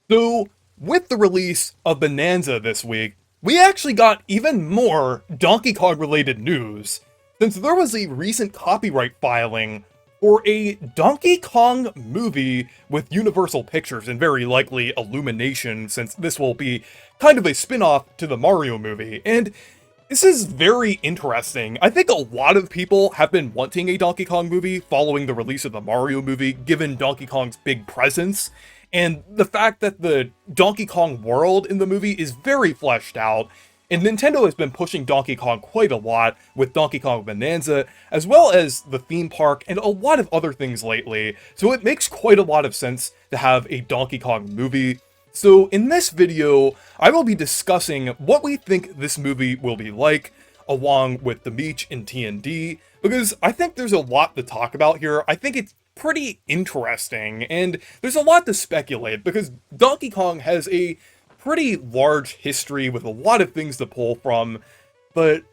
So, with the release of Bonanza this week, we actually got even more Donkey Kong related news, since there was a recent copyright filing for a Donkey Kong movie with Universal Pictures, and very likely Illumination, since this will be kind of a spin-off to the Mario movie. And this is very interesting. I think a lot of people have been wanting a Donkey Kong movie following the release of the Mario movie, given Donkey Kong's big presence, and the fact that the Donkey Kong world in the movie is very fleshed out, and Nintendo has been pushing Donkey Kong quite a lot with Donkey Kong Bonanza, as well as the theme park and a lot of other things lately, so it makes quite a lot of sense to have a Donkey Kong movie. So in this video, I will be discussing what we think this movie will be like, along with the Meech and TND, because I think there's a lot to talk about here. I think it's pretty interesting, and there's a lot to speculate, because Donkey Kong has a pretty large history with a lot of things to pull from, but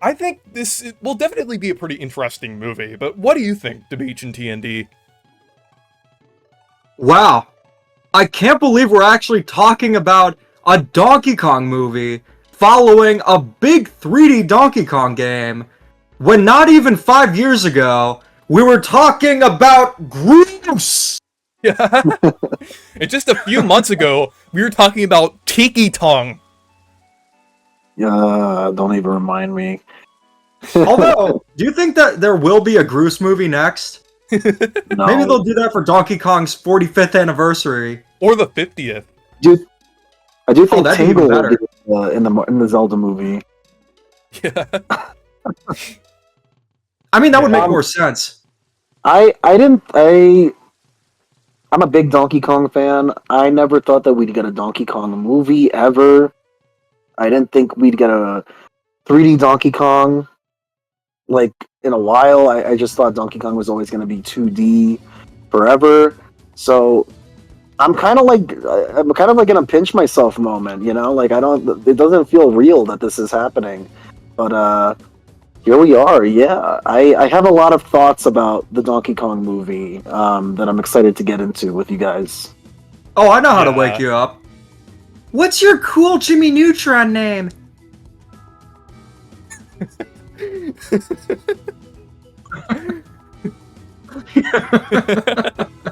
I think this will definitely be a pretty interesting movie. But what do you think, Meech and TND? Wow. I can't believe we're actually talking about a Donkey Kong movie following a big 3D Donkey Kong game, when not even 5 years ago, we were talking about Groose! Yeah. And just a few months ago, we were talking about Tiki Tongue. Don't even remind me. Although, do you think that there will be a Groose movie next? No. Maybe they'll do that for Donkey Kong's 45th anniversary. Or the 50th. I do think that'd be Tingle even will better. be in the Zelda movie. Yeah. I mean, that would make more sense. I'm a big Donkey Kong fan. I never thought that we'd get a Donkey Kong movie ever. I didn't think we'd get a 3D Donkey Kong like in a while. I just thought Donkey Kong was always going to be 2D forever. So I'm kind of like in a pinch myself moment, you know? Like it doesn't feel real that this is happening. But here we are. Yeah, I have a lot of thoughts about the Donkey Kong movie that I'm excited to get into with you guys. Oh, I know how to wake you up. What's your cool Jimmy Neutron name?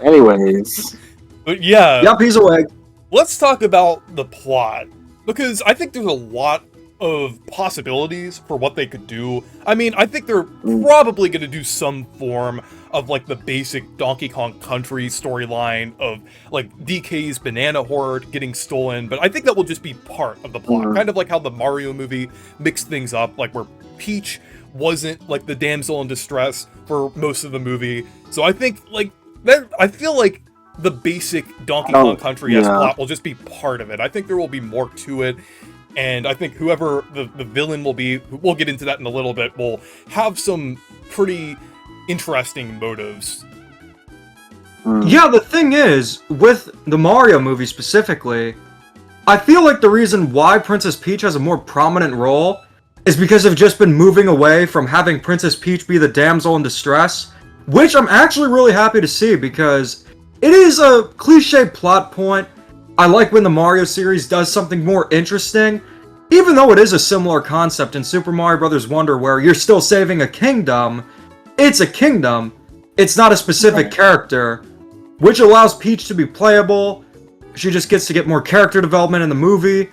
Anyways. But yeah. Yep, he's awake. Let's talk about the plot, because I think there's a lot of possibilities for what they could do. I mean, I think they're probably going to do some form of like the basic Donkey Kong Country storyline of like DK's banana hoard getting stolen, but I think that will just be part of the plot, kind of like how the Mario movie mixed things up, like where Peach wasn't like the damsel in distress for most of the movie. So I think like that, I feel like the basic Donkey Kong Country plot will just be part of it. I think there will be more to it. And I think whoever the villain will be, we'll get into that in a little bit, will have some pretty interesting motives. Yeah, the thing is, with the Mario movie specifically, I feel like the reason why Princess Peach has a more prominent role is because they've just been moving away from having Princess Peach be the damsel in distress, which I'm actually really happy to see, because it is a cliche plot point. I like when the Mario series does something more interesting, even though it is a similar concept in Super Mario Bros. Wonder where you're still saving a kingdom. It's a kingdom, it's not a specific character, which allows Peach to be playable. She just gets to get more character development in the movie.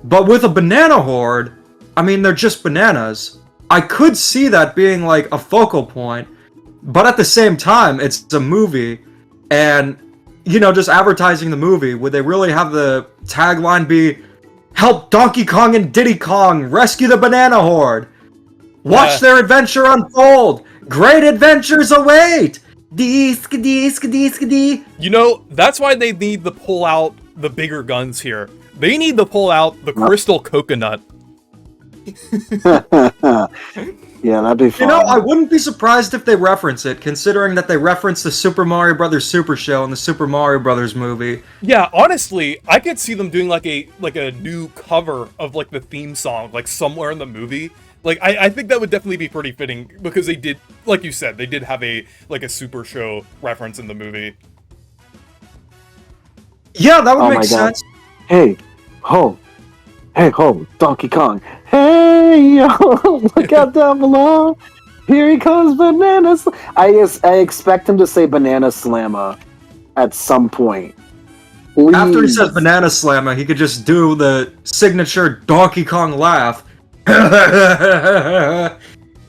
But with a banana horde, I mean, they're just bananas. I could see that being like a focal point, but at the same time, it's a movie, and you know, just advertising the movie, would they really have the tagline be, "Help Donkey Kong and Diddy Kong rescue the banana horde. Watch their adventure unfold. Great adventures await. Dee-sk-dee-sk-dee-sk-dee." You know, that's why they need to pull out the bigger guns here. They need to pull out the crystal coconut. Yeah, that'd be fun. You know, I wouldn't be surprised if they reference it, considering that they reference the Super Mario Bros. Super Show in the Super Mario Bros. Movie. Yeah, honestly, I could see them doing like a new cover of like the theme song, like somewhere in the movie. Like I think that would definitely be pretty fitting, because they did, like you said, they did have a Super Show reference in the movie. Yeah, that would Oh make my god. sense. Hey, ho, hey ho, Donkey Kong. Hey yo, look out down below. Here he comes, Banana. I expect him to say Banana Slamma at some point. After he says Please. Banana Slammer, he could just do the signature Donkey Kong laugh. That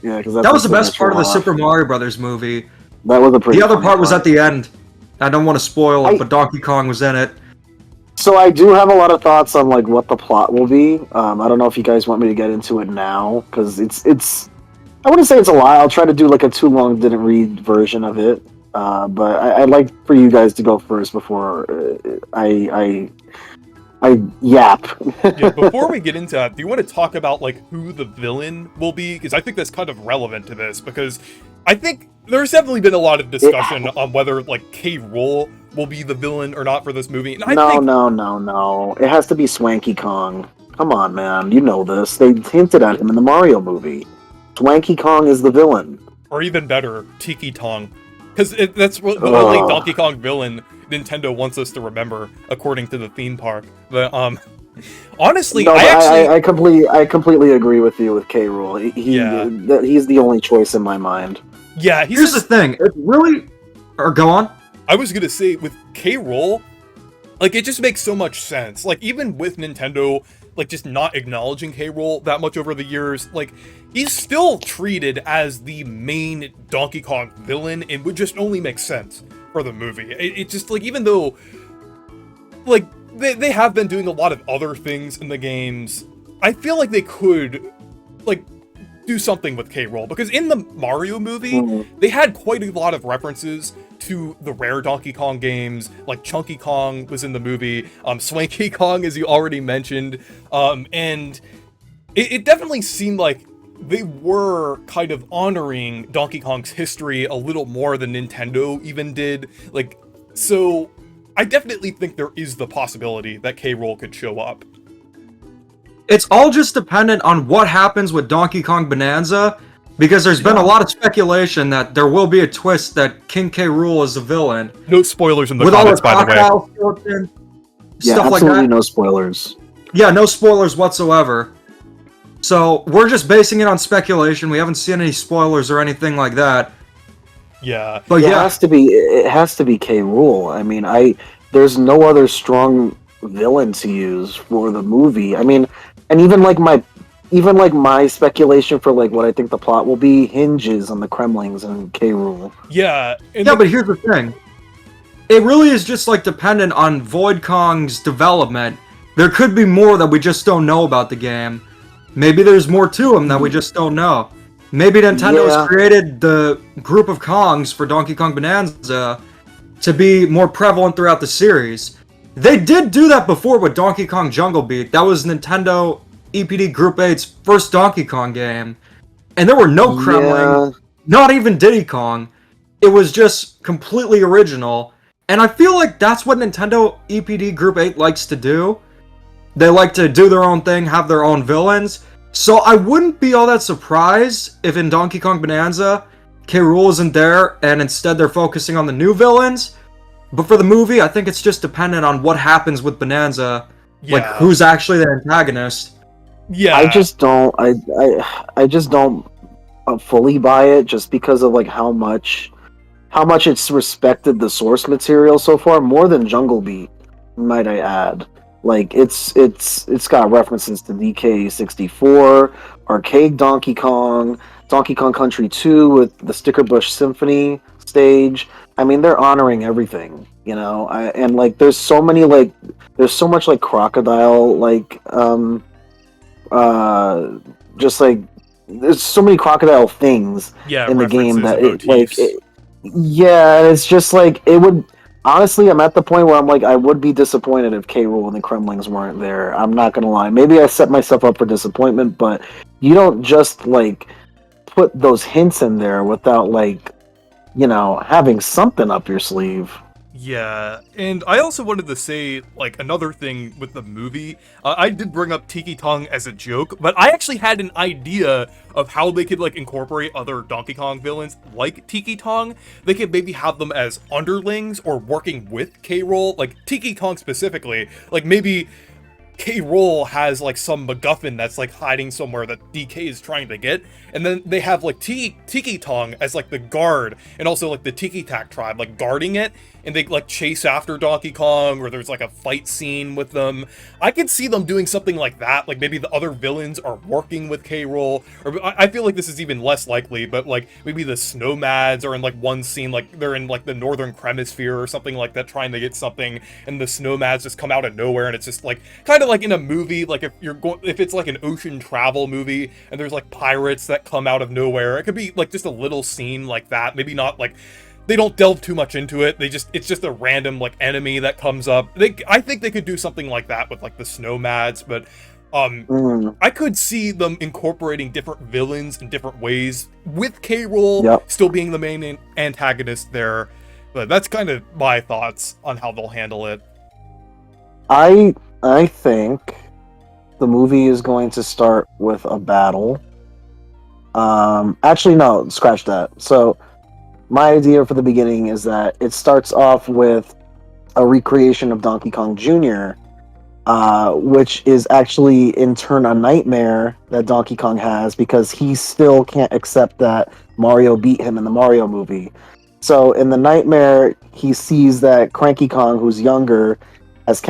Yeah, because that's was a the best signature part of the laugh. Super Mario Brothers movie. That was a pretty The other funny part was at the end. I don't want to spoil it, but Donkey Kong was in it. So I do have a lot of thoughts on like what the plot will be. I don't know if you guys want me to get into it now because it's. I wouldn't say it's a lie. I'll try to do like a too long didn't read version of it. But I'd like for you guys to go first before I yap. Yeah, before we get into that, do you want to talk about like who the villain will be? Because I think that's kind of relevant to this. Because I think there's definitely been a lot of discussion on whether like K. Rool will be the villain or not for this movie. And I think No. It has to be Swanky Kong. Come on, man. You know this. They hinted at him in the Mario movie. Swanky Kong is the villain. or even better, Tiki Tong, because that's what the only Donkey Kong villain Nintendo wants us to remember, according to the theme park. But honestly, No, I I completely agree with you with K. Rool. He's the only choice in my mind. yeah, Here's the thing. It really... Or go on. I was gonna say with K. Rool, like it just makes so much sense. Like even with Nintendo, like just not acknowledging K. Rool that much over the years, like he's still treated as the main Donkey Kong villain, and would just only make sense for the movie. It just like even though, like they have been doing a lot of other things in the games, I feel like they could like do something with K. Rool, because in the Mario movie, they had quite a lot of references to the rare Donkey Kong games, like Chunky Kong was in the movie, Swanky Kong, as you already mentioned, and it definitely seemed like they were kind of honoring Donkey Kong's history a little more than Nintendo even did. Like, so I definitely think there is the possibility that K. Rool could show up. It's all just dependent on what happens with Donkey Kong Bonanza, because there's been a lot of speculation that there will be a twist that King K. Rool is the villain. No spoilers in the with comments, all the by the way. crocodile skeleton, Yeah, stuff like absolutely that. no spoilers. Yeah, no spoilers whatsoever. So we're just basing it on speculation. We haven't seen any spoilers or anything like that. Yeah. But It has to be K. Rool. I mean, there's no other strong villain to use for the movie. I mean, and even like my speculation for like what I think the plot will be hinges on the Kremlings and K. Rool. Yeah. But here's the thing. It really is just like dependent on Void Kong's development. There could be more that we just don't know about the game. Maybe there's more to him that we just don't know. Maybe Nintendo has created the group of Kongs for Donkey Kong Bonanza to be more prevalent throughout the series. They did do that before with Donkey Kong Jungle Beat. That was Nintendo EPD Group 8's first Donkey Kong game. And there were no Kremling, not even Diddy Kong. It was just completely original. And I feel like that's what Nintendo EPD Group 8 likes to do. They like to do their own thing, have their own villains. So I wouldn't be all that surprised if in Donkey Kong Bonanza, K. Rool isn't there, and instead they're focusing on the new villains. But for the movie, I think it's just dependent on what happens with Bonanza. Yeah. Like, who's actually the antagonist. Yeah. I just don't fully buy it, just because of like how much it's respected the source material so far, more than Jungle Beat, might I add. Like it's got references to DK64, Arcade Donkey Kong, Donkey Kong Country 2 with the Sticker Bush Symphony stage. I mean, they're honoring everything, you know. And like there's so much like crocodile just like there's so many crocodile things in the game that it's just like it would. Honestly, I'm at the point where I'm like, I would be disappointed if K. Rool and the Kremlings weren't there. I'm not gonna lie. Maybe I set myself up for disappointment, but you don't just like put those hints in there without like, you know, having something up your sleeve. Yeah, and I also wanted to say, like, another thing with the movie. I did bring up Tiki Kong as a joke, but I actually had an idea of how they could, like, incorporate other Donkey Kong villains, like Tiki Kong. They could maybe have them as underlings or working with K. Rool, like, Tiki Kong specifically. Like, maybe K. Rool has like some MacGuffin that's like hiding somewhere that DK is trying to get, and then they have like Tiki Tong as like the guard, and also like the Tiki Tak tribe like guarding it, and they like chase after Donkey Kong, or there's like a fight scene with them. I could see them doing something like that, like maybe the other villains are working with K. Rool, or I feel like this is even less likely, but like maybe the Snowmads are in like one scene, like they're in like the Northern Hemisphere or something like that, trying to get something, and the Snowmads just come out of nowhere, and it's just like kind of like in a movie, like if it's like an ocean travel movie and there's like pirates that come out of nowhere, it could be like just a little scene like that. Maybe not like they don't delve too much into it. It's just a random like enemy that comes up. I think they could do something like that with like the Snowmads, but I could see them incorporating different villains in different ways with K. Rool Yep. still being the main antagonist there. But that's kind of my thoughts on how they'll handle it. I think the movie is going to start with a battle. Actually, no, scratch that. So, my idea for the beginning is that it starts off with a recreation of Donkey Kong Jr., which is actually in turn a nightmare that Donkey Kong has because he still can't accept that Mario beat him in the Mario movie. So in the nightmare, he sees that Cranky Kong, who's younger, has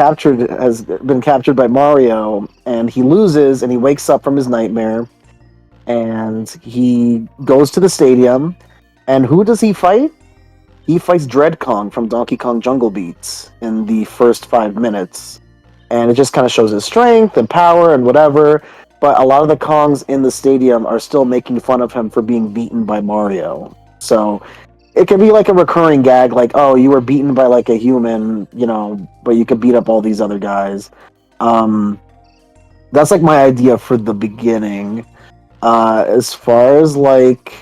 been captured by Mario, and he loses, and he wakes up from his nightmare, and he goes to the stadium, and who does he fight? He fights Dread Kong from Donkey Kong Jungle Beats in the first 5 minutes, and it just kind of shows his strength and power and whatever. But a lot of the Kongs in the stadium are still making fun of him for being beaten by Mario. So it could be like a recurring gag, like, oh, you were beaten by like a human, but you could beat up all these other guys. That's like my idea for the beginning. As far as like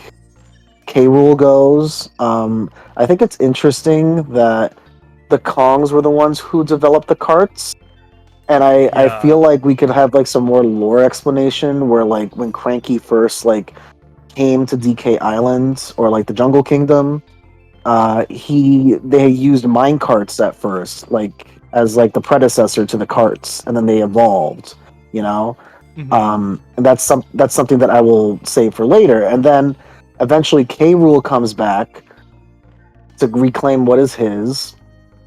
K. Rool goes, I think it's interesting that the Kongs were the ones who developed the carts. And I feel like we could have like some more lore explanation where like when Cranky first like came to DK Island or like the Jungle Kingdom, they used mine carts at first, like as like the predecessor to the carts, and then they evolved, you know. And that's something that I will save for later. And then eventually K. Rool comes back to reclaim what is his,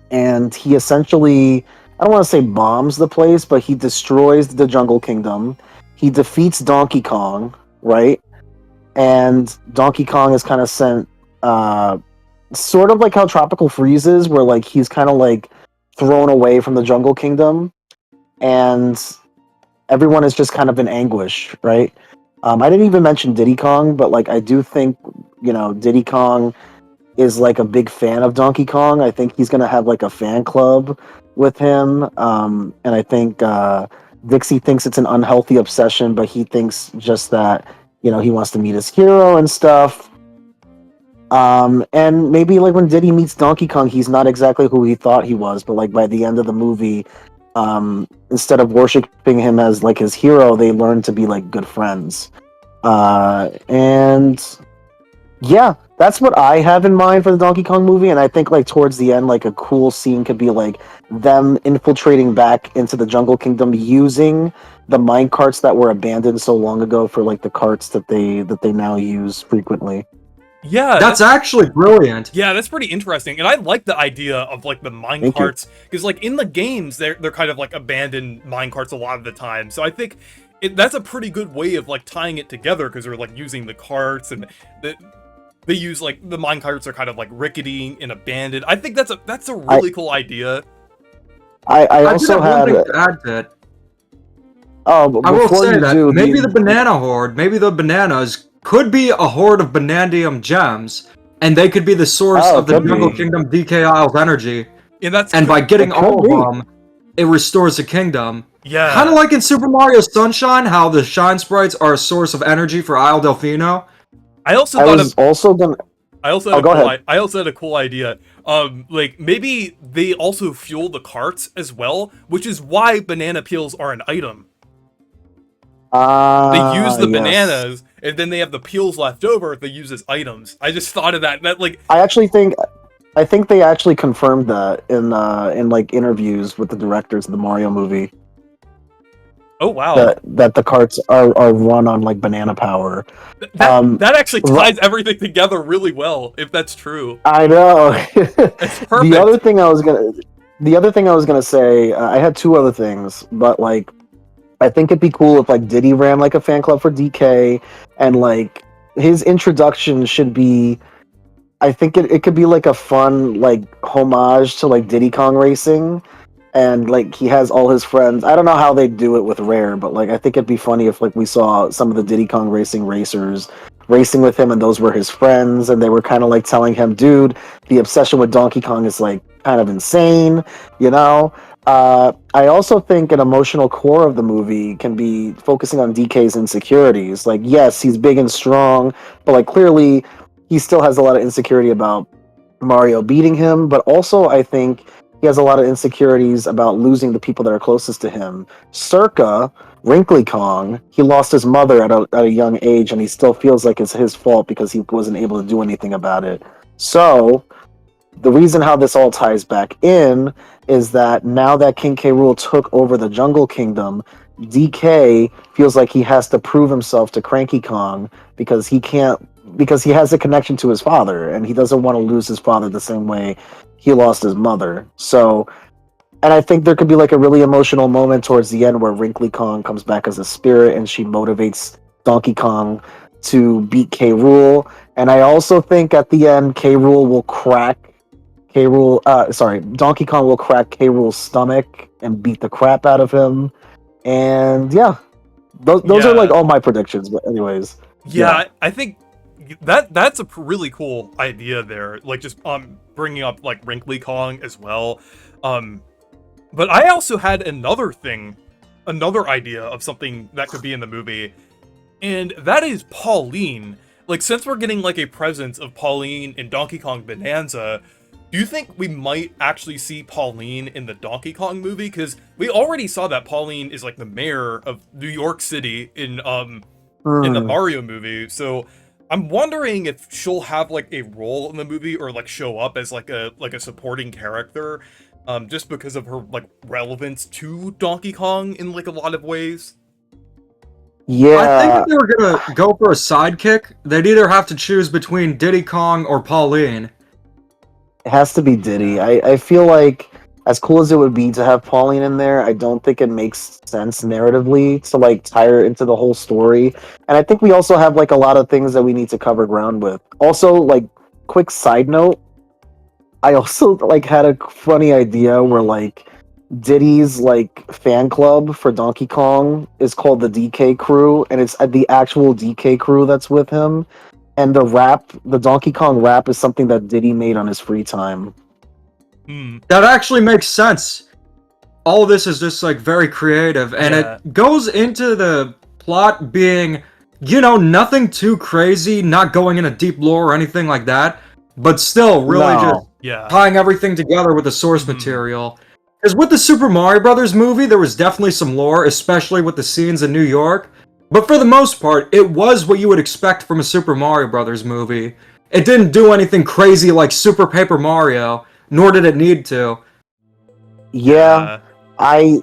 and he essentially, I don't want to say bombs the place, but he destroys the Jungle Kingdom. He defeats Donkey Kong, right? And Donkey Kong is kind of sent, sort of like how Tropical Freeze is, where like he's kind of like thrown away from the Jungle Kingdom, and everyone is just kind of in anguish, right? I didn't even mention Diddy Kong, but like I do think Diddy Kong is like a big fan of Donkey Kong. I think he's gonna have like a fan club with him, and I think Dixie thinks it's an unhealthy obsession, but he thinks just that he wants to meet his hero and stuff. And maybe like when Diddy meets Donkey Kong, he's not exactly who he thought he was, but like by the end of the movie, instead of worshiping him as like his hero, they learn to be like good friends. And yeah, that's what I have in mind for the Donkey Kong movie. And I think like towards the end, like a cool scene could be like them infiltrating back into the Jungle Kingdom using the mine carts that were abandoned so long ago for like the carts that they now use frequently. Yeah, That's actually brilliant. Yeah, that's pretty interesting, and I like the idea of like the mine carts because, like in the games, they're kind of like abandoned mine carts a lot of the time. So I think that's a pretty good way of like tying it together because they're like using the carts and they use like the mine carts are kind of like rickety and abandoned. I think that's a really cool idea. I also had one thing to add to it. Oh, but I will before say you that do, maybe the banana horde, maybe the bananas could be a horde of Banandium gems, and they could be the source of the could Jungle be. Kingdom DK Isles energy. And by getting It could all be. of them, it restores the kingdom. Yeah, Kind of like in Super Mario Sunshine, how the shine sprites are a source of energy for Isle Delfino. I also I thought was of also gonna. I also had Oh, go ahead. I also had a cool idea. Like maybe they also fuel the carts as well, which is why banana peels are an item. They use the Yes. bananas, and then they have the peels left over. They use as items. I just thought of that. That like, I actually think I think they actually confirmed that in like interviews with the directors of the Mario movie oh wow, that the carts are run on like banana power. Um, that actually ru- ties everything together really well. If that's true, I know. it's the other perfect. thing I was gonna say, I had two other things, but like I think it'd be cool if like Diddy ran like a fan club for DK, and like his introduction should be. I think it could be like a fun like homage to like Diddy Kong Racing, and like he has all his friends. I don't know how they do it with Rare, but like I think it'd be funny if like we saw some of the Diddy Kong Racing racers racing with him, and those were his friends, and they were kind of like telling him, "Dude, the obsession with Donkey Kong is like kind of insane," you know. I also think an emotional core of the movie can be focusing on DK's insecurities. Like, yes, he's big and strong, but like clearly he still has a lot of insecurity about Mario beating him, but also I think he has a lot of insecurities about losing the people that are closest to him. Circa Wrinkly Kong, he lost his mother at a young age, and he still feels like it's his fault because he wasn't able to do anything about it. So, the reason how this all ties back in is that now that King K. Rool took over the Jungle Kingdom, DK feels like he has to prove himself to Cranky Kong because he can't because he has a connection to his father and he doesn't want to lose his father the same way he lost his mother. So, and I think there could be like a really emotional moment towards the end where Wrinkly Kong comes back as a spirit and she motivates Donkey Kong to beat K. Rool. And I also think at the end K. Rool will crack Donkey Kong will crack K. Rool's stomach and beat the crap out of him. And yeah, those are like Yeah, all my predictions. But anyways, yeah. yeah. I think that's a really cool idea there. Like just bringing up like Wrinkly Kong as well. Um, but I also had another idea of something that could be in the movie, and that is Pauline. Like, since we're getting like a presence of Pauline in Donkey Kong Bonanza, do you think we might actually see Pauline in the Donkey Kong movie? Because we already saw that Pauline is like the mayor of New York City in the Hmm. Mario movie. So I'm wondering if she'll have like a role in the movie or like show up as like a supporting character, just because of her like relevance to Donkey Kong in like a lot of ways. I think Yeah, if they were gonna go for a sidekick, they'd either have to choose between Diddy Kong or Pauline. it has to be Diddy. Yeah. I feel like as cool as it would be to have Pauline in there, I don't think it makes sense narratively to like tie her into the whole story. And I think we also have like a lot of things that we need to cover ground with. Also, like quick side note, I also like had a funny idea where like Diddy's like fan club for Donkey Kong is called the DK Crew, and it's the actual DK Crew that's with him. And the Donkey Kong rap, is something that Diddy made on his free time. Hmm. That actually makes sense. All of this is just like very creative, and Yeah. it goes into the plot being, nothing too crazy, not going into deep lore or anything like that, but still really just No. Yeah. tying everything together with the source Hmm. material. Because with the Super Mario Brothers movie, there was definitely some lore, especially with the scenes in New York. But for the most part, it was what you would expect from a Super Mario Brothers movie. It didn't do anything crazy like Super Paper Mario, nor did it need to. Yeah, Yeah. I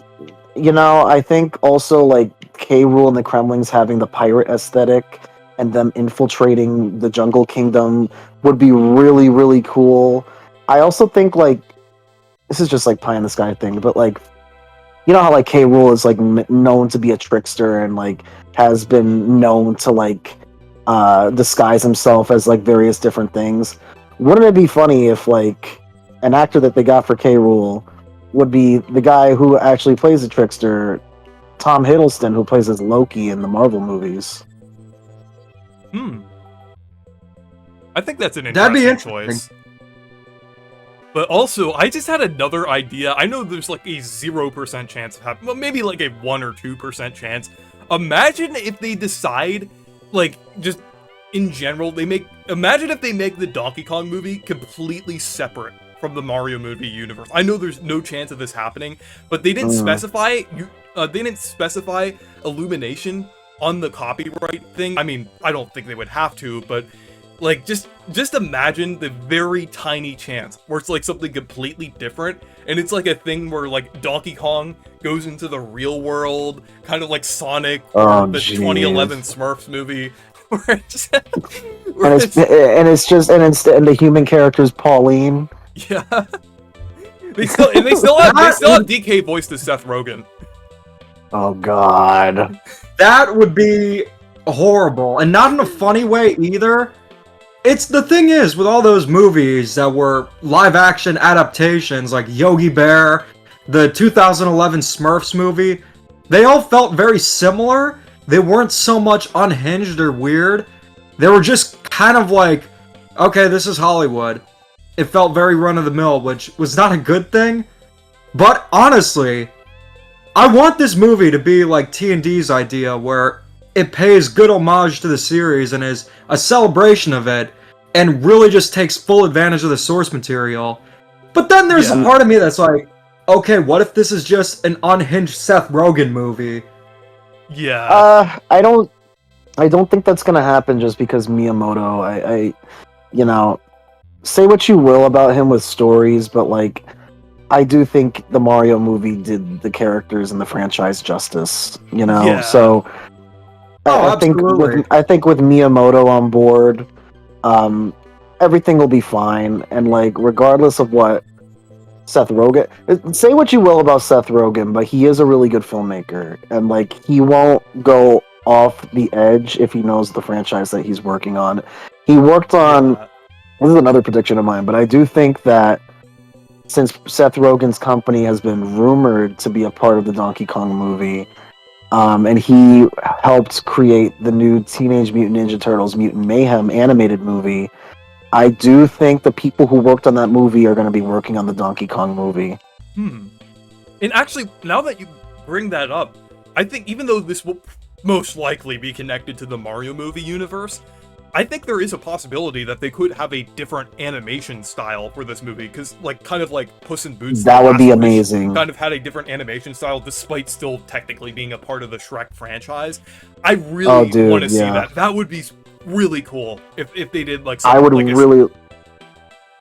I think also like K. Rool and the Kremlings having the pirate aesthetic and them infiltrating the Jungle Kingdom would be really, really cool. I also think like this is just like pie in the sky thing, but like you know how like K. Rool is like known to be a trickster and like has been known to like disguise himself as like various different things. Wouldn't it be funny if like an actor that they got for K. Rool would be the guy who actually plays the trickster, Tom Hiddleston, who plays as Loki in the Marvel movies? Hmm. I think that's an That'd be interesting interesting. choice. But also, I just had another idea. I know there's like a 0% chance of happening, well, maybe like a 1 or 2% chance. Imagine if they decide, like, just in general, imagine if they make the Donkey Kong movie completely separate from the Mario movie universe. I know there's no chance of this happening, but they didn't specify Illumination on the copyright thing. I mean, I don't think they would have to, but like just imagine the very tiny chance where it's like something completely different, and it's like a thing where like Donkey Kong goes into the real world, kind of like Sonic or the 2011 Smurfs movie. And the human character's Pauline. Yeah, they still have DK voiced as Seth Rogen. Oh God, that would be horrible, and not in a funny way either. It's the thing is with all those movies that were live action adaptations, like Yogi Bear, the 2011 Smurfs movie, they all felt very similar. They weren't so much unhinged or weird. They were just kind of like, okay, this is Hollywood. It felt very run-of-the-mill, which was not a good thing. But honestly, I want this movie to be like T&D's idea, where it pays good homage to the series and is a celebration of it, and really just takes full advantage of the source material. But then there's a part of me that's like, okay, what if this is just an unhinged Seth Rogen movie? Yeah. I don't think that's gonna happen just because Miyamoto. I say what you will about him with stories, but like, I do think the Mario movie did the characters and the franchise justice. Yeah. So I think with Miyamoto on board, everything will be fine. And like, regardless of what Seth Rogen, say what you will about Seth Rogen, but he is a really good filmmaker, and like, he won't go off the edge if he knows the franchise that he's working on. He worked on. Yeah. This is another prediction of mine, but I do think that since Seth Rogen's company has been rumored to be a part of the Donkey Kong movie, and he helped create the new Teenage Mutant Ninja Turtles Mutant Mayhem animated movie, I do think the people who worked on that movie are going to be working on the Donkey Kong movie. And actually, now that you bring that up, I think even though this will most likely be connected to the Mario movie universe, I think there is a possibility that they could have a different animation style for this movie, because like, kind of like Puss in Boots, that would be amazing. Kind of had a different animation style despite still technically being a part of the Shrek franchise. I really want to see that. That would be really cool if they did like something. I would like really.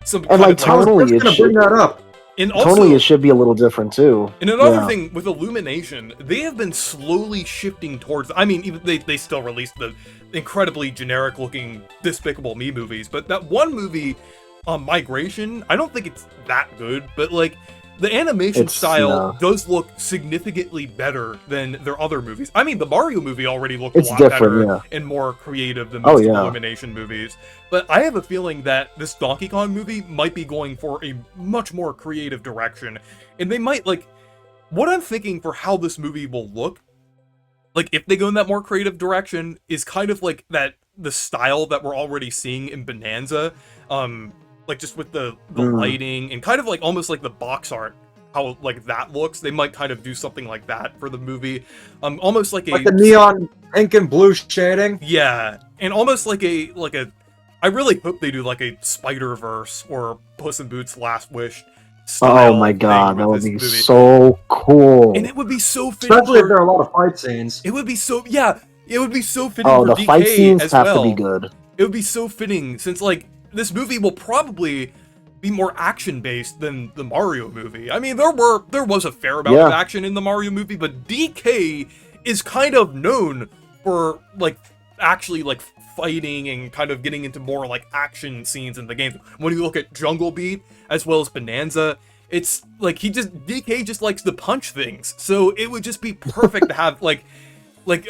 Some and like, totally, it should bring that up. And also, totally, it should be a little different too. And another thing with Illumination, they have been slowly shifting towards. I mean, even they still released the incredibly generic-looking Despicable Me movies, but that one movie, Migration, I don't think it's that good. But like, the animation style does look significantly better than their other movies. I mean, the Mario movie already looked a lot better and more creative than most of the Illumination movies. But I have a feeling that this Donkey Kong movie might be going for a much more creative direction. And they might, like, what I'm thinking for how this movie will look, like, if they go in that more creative direction, is kind of like the style that we're already seeing in Bonanza. Like, just with the lighting and kind of like almost like the box art, how like that looks. They might kind of do something like that for the movie. Almost like the neon pink and blue shading. Yeah, and almost like a I really hope they do like a Spider-Verse or Puss in Boots Last Wish style. Oh my god, that would be so cool. And it would be so fitting. Especially if there are a lot of fight scenes. It would be so it would be so fitting for the DK fight scenes as have well. To be good. It would be so fitting since like this movie will probably be more action-based than the Mario movie. I mean, there was a fair amount of action in the Mario movie, but DK is kind of known for like actually like fighting and kind of getting into more like action scenes in the games. When you look at Jungle Beat as well as Bonanza, it's like DK just likes to punch things. So it would just be perfect to have like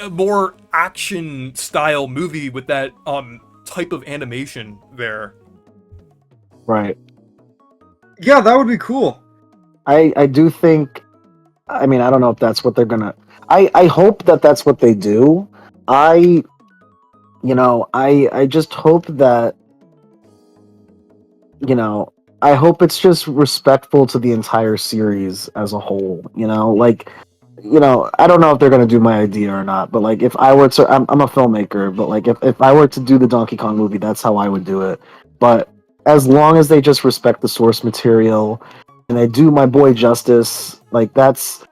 a more action style movie with that type of animation there. Right. Yeah, that would be cool. I do think, I mean, I don't know if that's what they're gonna, I hope that that's what they do. I just hope that, I hope it's just respectful to the entire series as a whole, like, I don't know if they're gonna do my idea or not, but like if I were to, I'm a filmmaker, but like if I were to do the Donkey Kong movie, that's how I would do it. But as long as they just respect the source material and they do my boy justice, like that's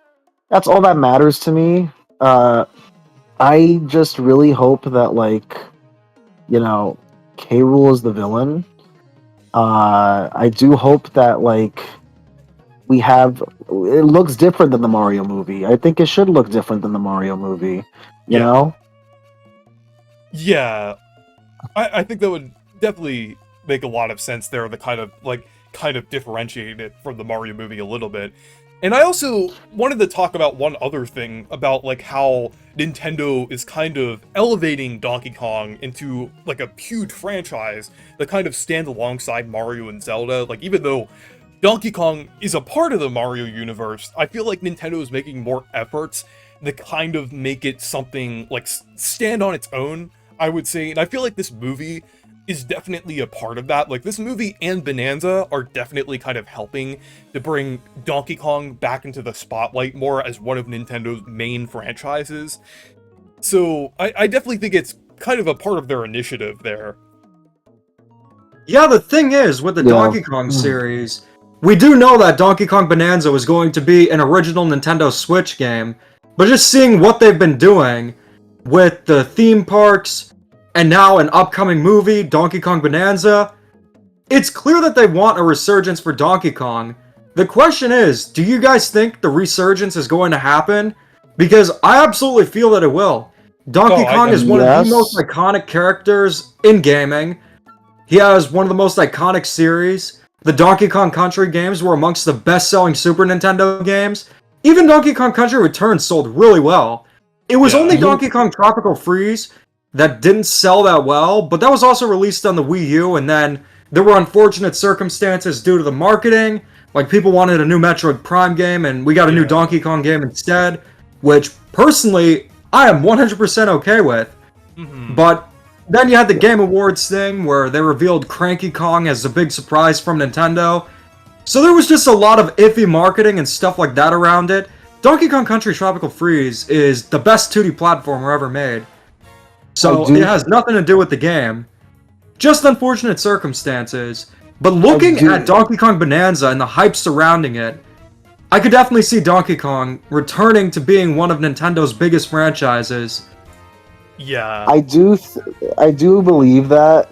all that matters to me. I just really hope that like you know, K. Rool is the villain. I do hope that like we have it looks different than the Mario movie. I think it should look different than the Mario movie. You Yeah. know? Yeah, I think that would definitely make a lot of sense there, the kind of differentiate it from the Mario movie a little bit. And I also wanted to talk about one other thing about like how Nintendo is kind of elevating Donkey Kong into like a huge franchise that kind of stand alongside Mario and Zelda. Like even though Donkey Kong is a part of the Mario universe, I feel like Nintendo is making more efforts to kind of make it something like stand on its own, I would say. And I feel like this movie is definitely a part of that. Like this movie and Bonanza are definitely kind of helping to bring Donkey Kong back into the spotlight more as one of Nintendo's main franchises. So I definitely think it's kind of a part of their initiative there. Yeah, the thing is, with the Yeah. Donkey Kong series, we do know that Donkey Kong Bonanza was going to be an original Nintendo Switch game, but just seeing what they've been doing with the theme parks and now an upcoming movie, Donkey Kong Bonanza, it's clear that they want a resurgence for Donkey Kong. The question is, do you guys think the resurgence is going to happen? Because I absolutely feel that it will. Donkey Oh, Kong is one of yes. the most iconic characters in gaming. He has one of the most iconic series. The Donkey Kong Country games were amongst the best-selling Super Nintendo games. Even Donkey Kong Country Returns sold really well. It was Yeah. only Donkey Kong Tropical Freeze that didn't sell that well, but that was also released on the Wii U, and then there were unfortunate circumstances due to the marketing. Like, people wanted a new Metroid Prime game, and we got a new Yeah. Donkey Kong game instead, which, personally, I am 100% okay with. Mhm. But then you had the Game Awards thing where they revealed Cranky Kong as a big surprise from Nintendo. So there was just a lot of iffy marketing and stuff like that around it. Donkey Kong Country Tropical Freeze is the best 2D platformer ever made. So it has nothing to do with the game. Just unfortunate circumstances. But looking at Donkey Kong Bonanza and the hype surrounding it, I could definitely see Donkey Kong returning to being one of Nintendo's biggest franchises. Yeah. I do believe that.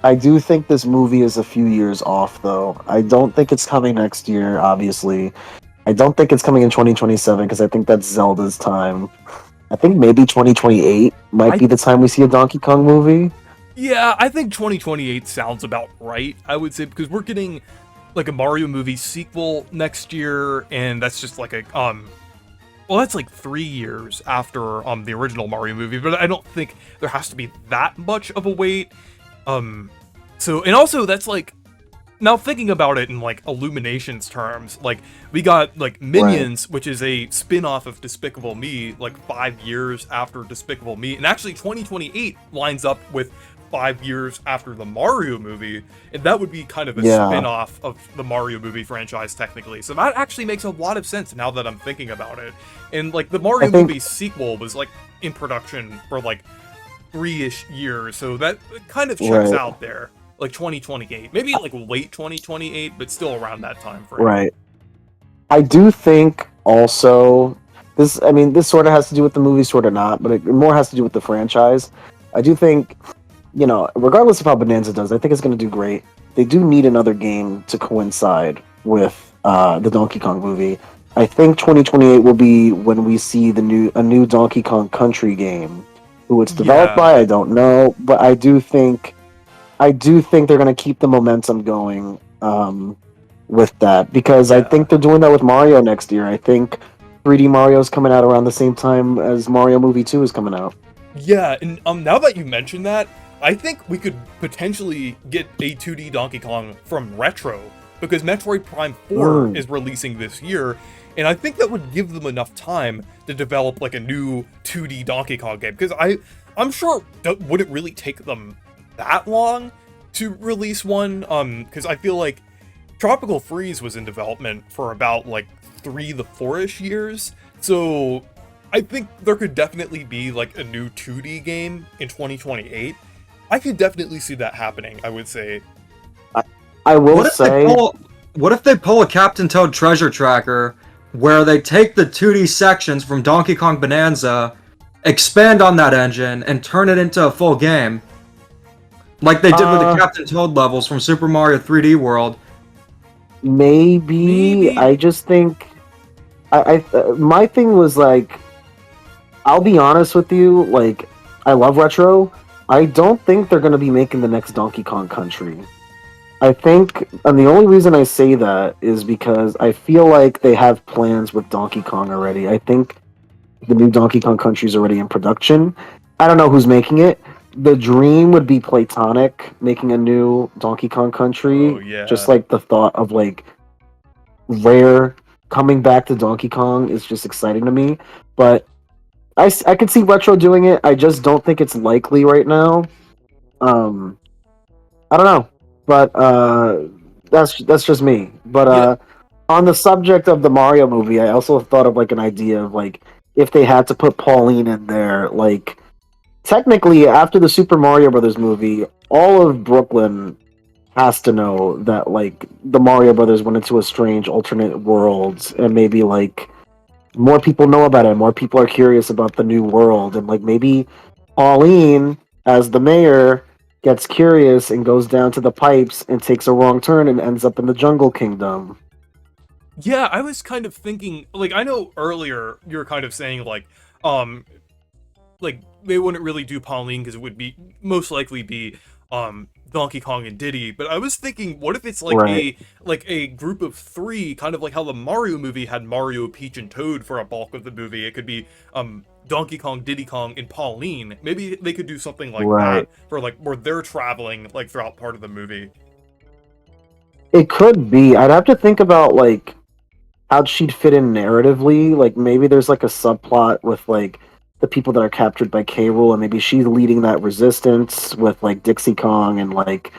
I do think this movie is a few years off, though. I don't think it's coming next year, obviously. I don't think it's coming in 2027 because I think that's Zelda's time. I think maybe 2028 might be the time we see a Donkey Kong movie. Yeah, I think 2028 sounds about right, I would say, because we're getting like a Mario movie sequel next year, and that's just like a well, that's like 3 years after the original Mario movie, but I don't think there has to be that much of a wait. So, and also that's like, now thinking about it in like Illuminations terms, like we got like Minions, which is a spin-off of Despicable Me, like 5 years after Despicable Me, and actually 2028 lines up with 5 years after the Mario movie, and that would be kind of a spin-off of the Mario movie franchise technically. So that actually makes a lot of sense now that I'm thinking about it. And like the Mario movie sequel was like in production for like 3-ish years, so that kind of checks out there. Like 2028, maybe like late 2028, but still around that time frame. Right. I do think also this. I mean, this sort of has to do with the movie, sort of not, but it more has to do with the franchise. I do think, regardless of how Bonanza does, I think it's going to do great. They do need another game to coincide with the Donkey Kong movie. I think 2028 will be when we see a new Donkey Kong Country game. Who it's developed by, I don't know, but I do think they're going to keep the momentum going with that, because I think they're doing that with Mario next year. I think 3D Mario's coming out around the same time as Mario Movie 2 is coming out. Yeah, and now that you mention that, I think we could potentially get a 2D Donkey Kong from Retro, because Metroid Prime 4 is releasing this year, and I think that would give them enough time to develop like a new 2D Donkey Kong game, because I'm sure would it really take them that long to release one, because I feel like Tropical Freeze was in development for about like 3 to 4-ish years, So I think there could definitely be like a new 2D game in 2028. I could definitely see that happening, I would say. I, I will What if they say, pull? What if they pull a Captain Toad Treasure Tracker, where they take the 2D sections from Donkey Kong Bonanza, expand on that engine, and turn it into a full game, like they did with the uh, Captain Toad levels from Super Mario 3D World? maybe. Maybe. I just think my thing was like, I'll be honest with you, like, I love retro. I don't think they're gonna be making the next Donkey Kong Country. I think, and the only reason I say that is because I feel like they have plans with Donkey Kong already. I think the new Donkey Kong Country is already in production. I don't know who's making it. The dream would be Playtonic making a new Donkey Kong Oh Country. Just yeah. like the thought of like Rare coming back to Donkey Kong is just exciting to me. But I could see Retro doing it. I just don't think it's likely right now. Um, I don't know, but that's just me. But Yeah. on the subject of the Mario movie, I also thought of like an idea of like if they had to put Pauline in there, like technically after the Super Mario Brothers movie, all of Brooklyn has to know that like the Mario Brothers went into a strange alternate world, and maybe like more people know about it, more people are curious about the new world, and like maybe Pauline as the mayor gets curious and goes down to the pipes and takes a wrong turn and ends up in the Jungle Kingdom. Yeah, I was kind of thinking, like, I know earlier you were kind of saying, um, like, they wouldn't really do Pauline because it would be most likely be, Donkey Kong and Diddy, but I was thinking, what if it's Right. like a group of three, kind of like how the Mario movie had Mario, Peach, and Toad for a bulk of the movie. It could be, Donkey Kong, Diddy Kong, and Pauline. Maybe they could do something like that Right. for, like, where they're traveling, like, throughout part of the movie. It could be. I'd have to think about like how she'd fit in narratively. Like maybe there's like a subplot with like the people that are captured by K. Rool, and maybe she's leading that resistance with like Dixie Kong and like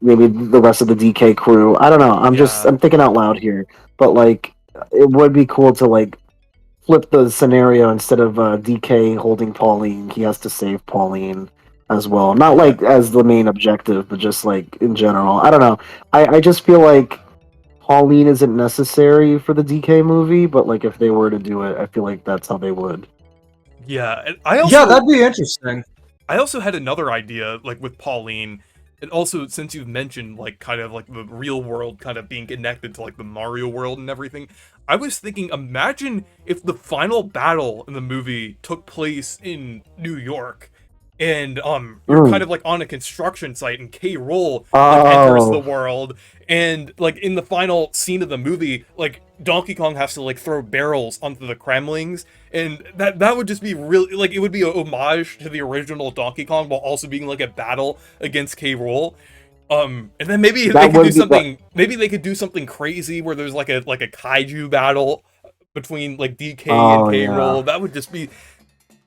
maybe the rest of the DK crew. I don't know. Yeah. I'm thinking out loud here, but like it would be cool to like flip the scenario. Instead of DK holding Pauline, he has to save Pauline as well. Not Yeah. like as the main objective, but just like in general. I don't know. I just feel like Pauline isn't necessary for the DK movie, but like if they were to do it, I feel like that's how they would. Yeah. And Yeah, that'd be interesting. I also had another idea, like with Pauline, and also since you've mentioned like kind of like the real world kind of being connected to like the Mario world and everything, I was thinking, imagine if the final battle in the movie took place in New York, and you're kind Mm. of like on a construction site, and K. Rool like enters the Oh, world, and like in the final scene of the movie, like Donkey Kong has to like throw barrels onto the Kremlings, and that would just be really like it would be a homage to the original Donkey Kong while also being like a battle against K. Rool. And then maybe they that could do would be that. something. Maybe they could do something crazy where there's like a kaiju battle between like DK and Oh K. yeah. Rool.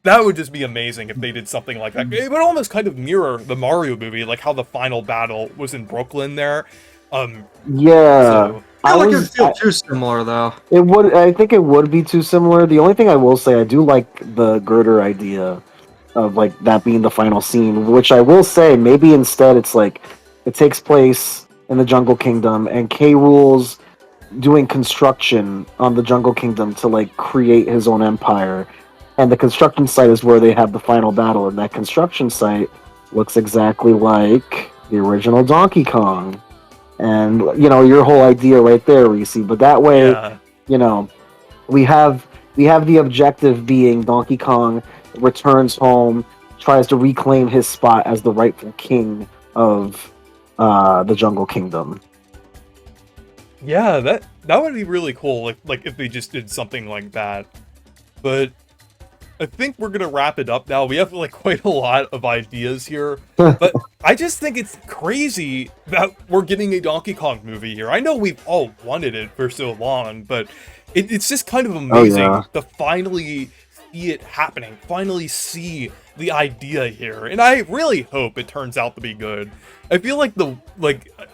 That would just be amazing if they did something like that. It would almost kind of mirror the Mario movie, like how the final battle was in Brooklyn there. Um, Yeah. so I feel like it would feel too similar though. It would. I think it would be too similar. The only thing I will say, I do like the girder idea of like that being the final scene, which I will say maybe instead it's like it takes place in the Jungle Kingdom and K. Rool's doing construction on the Jungle Kingdom to like create his own empire, and the construction site is where they have the final battle, and that construction site looks exactly like the original Donkey Kong. And your whole idea right there, Reese. But that way, yeah, you know, we have the objective being Donkey Kong returns home, tries to reclaim his spot as the rightful king of the Jungle Kingdom. yeah, that would be really cool. Like if they just did something like that. But I think we're gonna wrap it up now. We have like quite a lot of ideas here, but I just think it's crazy that we're getting a Donkey Kong movie here. I know we've all wanted it for so long, but it's just kind of Oh yeah. amazing to finally see it happening. Finally see the idea here, and I really hope it turns out to be good. I feel like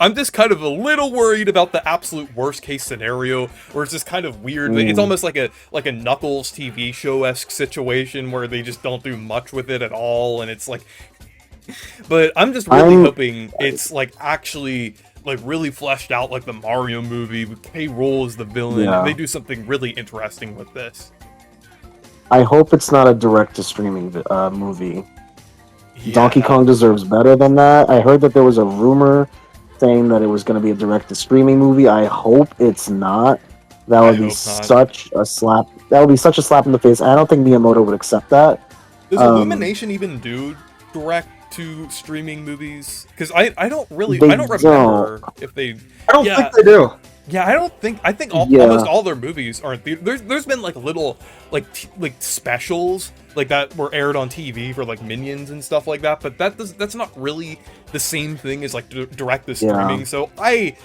I'm just kind of a little worried about the absolute worst case scenario, where it's just kind of weird. It's almost like a Knuckles TV show-esque situation where they just don't do much with it at all, and it's like. But I'm just really hoping it's like actually like really fleshed out like the Mario movie with K. Rool as the villain, and they do something really interesting with this. I hope it's not a direct-to-streaming movie. Yeah. Donkey Kong deserves better than that. I heard that there was a rumor saying that it was going to be a direct-to-streaming movie. I hope it's not. That would be such a slap. That would be such a slap in the face. I don't think Miyamoto would accept that. Does Illumination even do direct-to-streaming movies? Because I don't remember if they. I don't think they do. Yeah, I think almost all their movies are in theaters. There's been like little like specials like that were aired on TV for like Minions and stuff like that, but that's not really the same thing as like direct to streaming. So I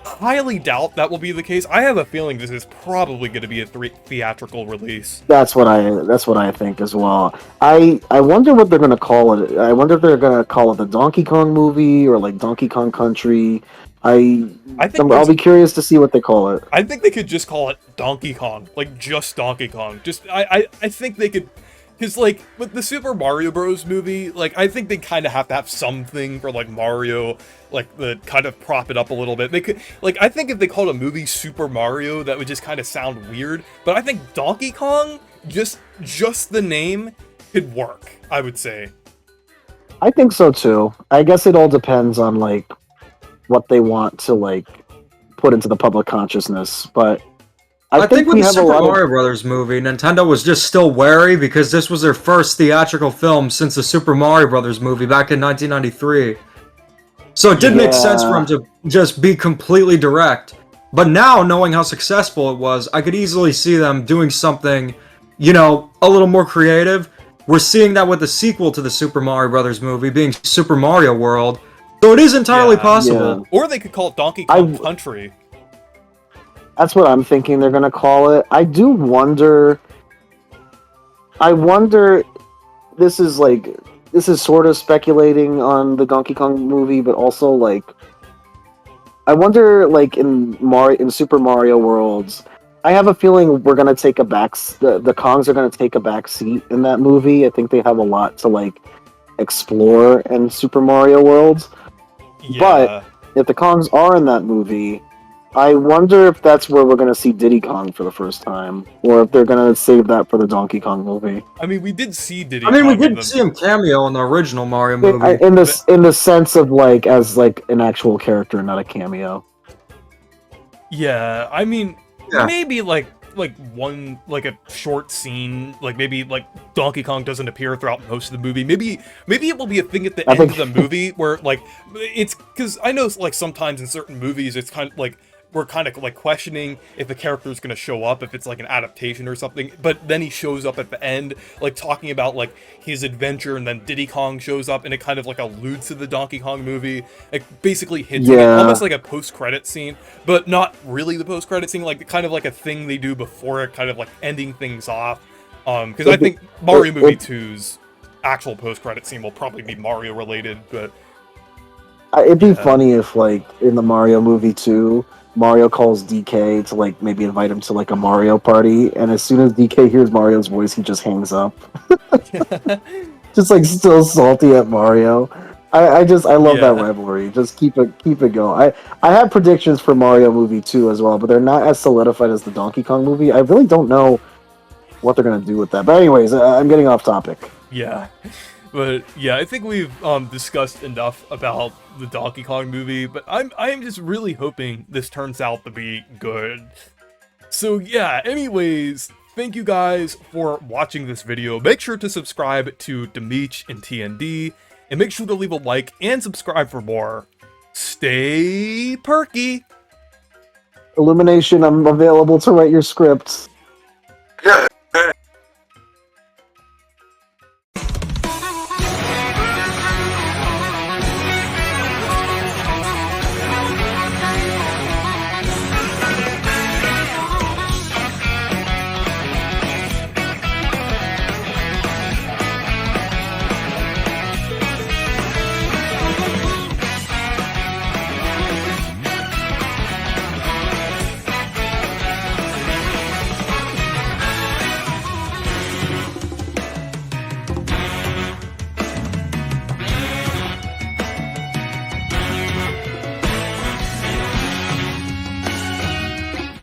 highly doubt that will be the case. I have a feeling this is probably going to be a theatrical release. That's what I think as well. I wonder what they're going to call it. I wonder if they're going to call it the Donkey Kong movie or like Donkey Kong Country. I'll be curious to see what they call it. I think they could just call it Donkey Kong, like just Donkey Kong. I think they could, because like with the Super Mario Bros. Movie, like I think they kind of have to have something for like Mario, like the kind of prop it up a little bit. They could, like, I think if they called a movie Super Mario, that would just kind of sound weird. But I think Donkey Kong, just the name, could work. I would say. I think so too. I guess it all depends on like what they want to like put into the public consciousness, but I think with the Super Mario Brothers movie, Nintendo was just still wary because this was their first theatrical film since the Super Mario Brothers movie back in 1993. So it did make sense for them to just be completely direct. But now, knowing how successful it was, I could easily see them doing something, you know, a little more creative. We're seeing that with the sequel to the Super Mario Brothers movie being Super Mario World. So it is entirely possible. Yeah. Or they could call it Donkey Kong Country. That's what I'm thinking they're gonna call it. I wonder, this is sort of speculating on the Donkey Kong movie, but also like, I wonder like in Super Mario Worlds, I have a feeling we're gonna take the Kongs are gonna take a back seat in that movie. I think they have a lot to like explore in Super Mario Worlds. Yeah. But if the Kongs are in that movie, I wonder if that's where we're going to see Diddy Kong for the first time, or if they're going to save that for the Donkey Kong movie. I mean, we did see Diddy Kong. We did see him cameo in the original Mario movie. In the sense of like as like an actual character, not a cameo. Yeah, I mean, maybe like one like a short scene, like maybe like Donkey Kong doesn't appear throughout most of the movie. Maybe it will be a thing at the end of the movie where like it's because I know like sometimes in certain movies it's kind of like we're kind of like questioning if the character is going to show up, if it's like an adaptation or something, but then he shows up at the end, like talking about like his adventure, and then Diddy Kong shows up and it kind of like alludes to the Donkey Kong movie, like basically hinting it, almost like a post-credit scene, but not really the post-credit scene, like kind of like a thing they do before it, kind of like ending things off. Because I think Mario Movie 2's actual post-credit scene will probably be Mario related, but it'd be funny if like in the Mario Movie 2, Mario calls DK to like maybe invite him to like a Mario party, and as soon as DK hears Mario's voice, he just hangs up. Just like still salty at Mario. I love that rivalry. Just keep it going. I have predictions for Mario Movie 2 as well, but they're not as solidified as the Donkey Kong movie. I really don't know what they're gonna do with that. But anyways, I'm getting off topic. Yeah. But yeah, I think we've discussed enough about the Donkey Kong movie, but I'm just really hoping this turns out to be good. So yeah, anyways, thank you guys for watching this video. Make sure to subscribe to Demeech and TND, and make sure to leave a like and subscribe for more. Stay perky! Illumination, I'm available to write your scripts. Yeah.